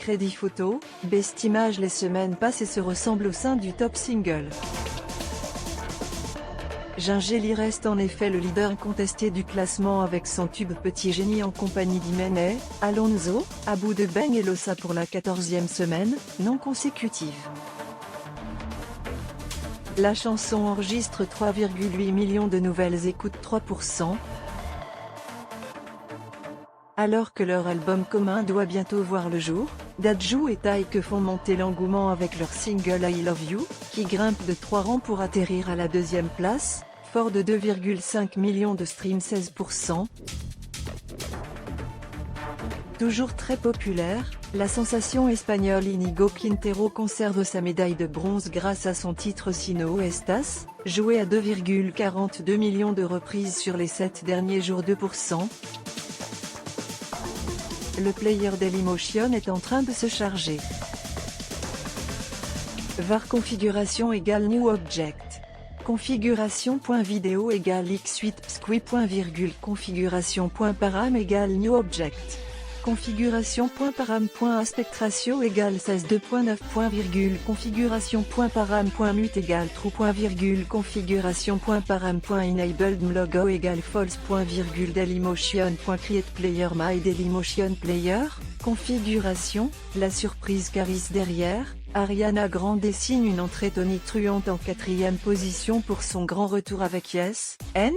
crédit photo, Best Image. Les semaines passent et se ressemblent au sein du top single. Gingeli reste en effet le leader incontesté du classement avec son tube Petit Génie en compagnie d'Imeney, Alonso, Abou de Beng et Losa pour la 14e semaine, non consécutive. La chanson enregistre 3,8 millions de nouvelles écoutes, 3%. Alors que leur album commun doit bientôt voir le jour, Dadju et Taïk font monter l'engouement avec leur single I Love You, qui grimpe de 3 rangs pour atterrir à la 2e place, fort de 2,5 millions de streams, 16%. Toujours très populaire, la sensation espagnole Íñigo Quintero conserve sa médaille de bronze grâce à son titre Si No Estás, joué à 2,42 millions de reprises sur les 7 derniers jours, 2%. Le player Dailymotion est en train de se charger. var configuration égale new object. Configuration.video égale x8 psqui. Configuration.param égale new object. Configuration.param.aspect ratio égale 16.2.9. Configuration.param.mute égale true. Configuration.param.enabled logo égale false. Dailymotion.create player my Dailymotion player. Configuration, la surprise Caris derrière. Ariana Grande signe une entrée tonitruante en 4e position pour son grand retour avec Yes, N.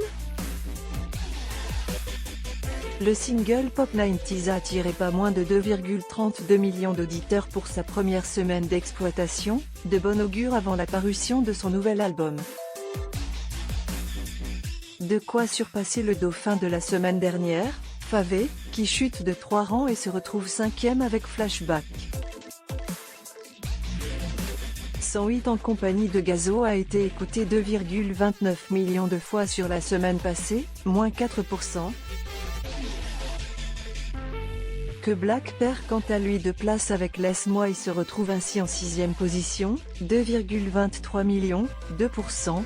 Le single Pop 90s a attiré pas moins de 2,32 millions d'auditeurs pour sa première semaine d'exploitation, de bon augure avant la parution de son nouvel album. De quoi surpasser le dauphin de la semaine dernière, Favé, qui chute de 3 rangs et se retrouve 5e avec Flashback. Son hit en compagnie de Gazo a été écouté 2,29 millions de fois sur la semaine passée, moins 4%. Que Black perd quant à lui de place avec Laisse-moi et se retrouve ainsi en 6e position, 2,23 millions, 2%.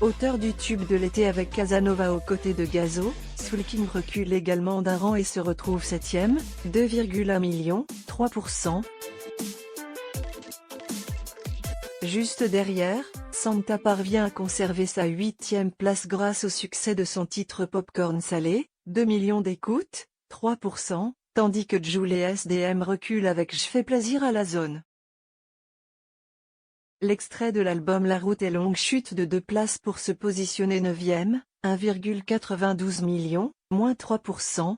Auteur du tube de l'été avec Casanova aux côtés de Gazo, Soul King recule également d'un rang et se retrouve 7e, 2,1 millions, 3%. Juste derrière, Santa parvient à conserver sa 8e place grâce au succès de son titre Popcorn Salé, 2 millions d'écoutes, 3%, tandis que Julie SDM recule avec Je fais plaisir à la zone. L'extrait de l'album La route est longue chute de 2 places pour se positionner 9e, 1,92 millions, moins 3%.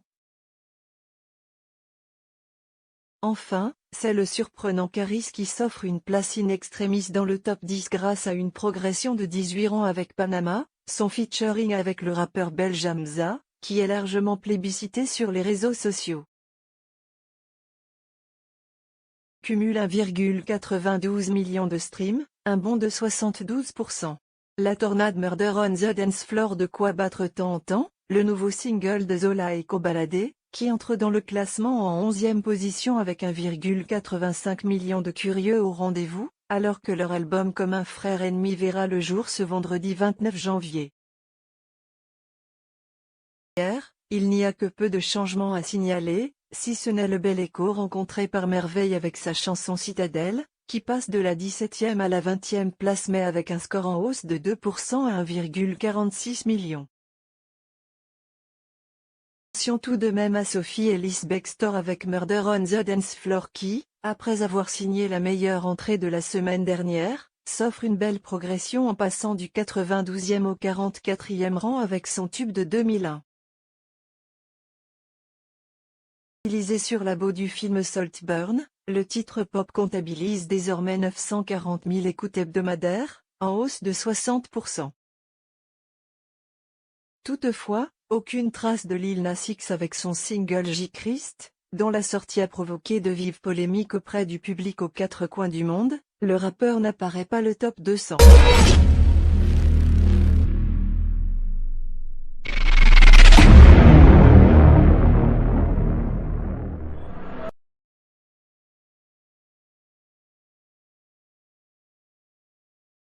Enfin, c'est le surprenant Caris qui s'offre une place in extremis dans le top 10 grâce à une progression de 18 rangs avec Panama, son featuring avec le rappeur belge Hamza, qui est largement plébiscité sur les réseaux sociaux. Cumule 1,92 millions de streams, un bond de 72%. La tornade Murder on the Dance Floor, de quoi battre temps en temps, le nouveau single de Zola et Kobalade, qui entre dans le classement en 11e position avec 1,85 million de curieux au rendez-vous, alors que leur album commun Frère Ennemi verra le jour ce vendredi 29 janvier. Il n'y a que peu de changements à signaler, si ce n'est le bel écho rencontré par Merveille avec sa chanson Citadelle, qui passe de la 17e à la 20e place mais avec un score en hausse de 2% à 1,46 million. Attention tout de même à Sophie Ellis Bextor avec Murder on the Dance Floor qui, après avoir signé la meilleure entrée de la semaine dernière, s'offre une belle progression en passant du 92e au 44e rang avec son tube de 2001. Utilisé sur la BO du film Saltburn, le titre pop comptabilise désormais 940 000 écoutes hebdomadaires, en hausse de 60%. Toutefois, aucune trace de Lil Nas X avec son single J-Christ, dont la sortie a provoqué de vives polémiques auprès du public aux 4 coins du monde, le rappeur n'apparaît pas le top 200.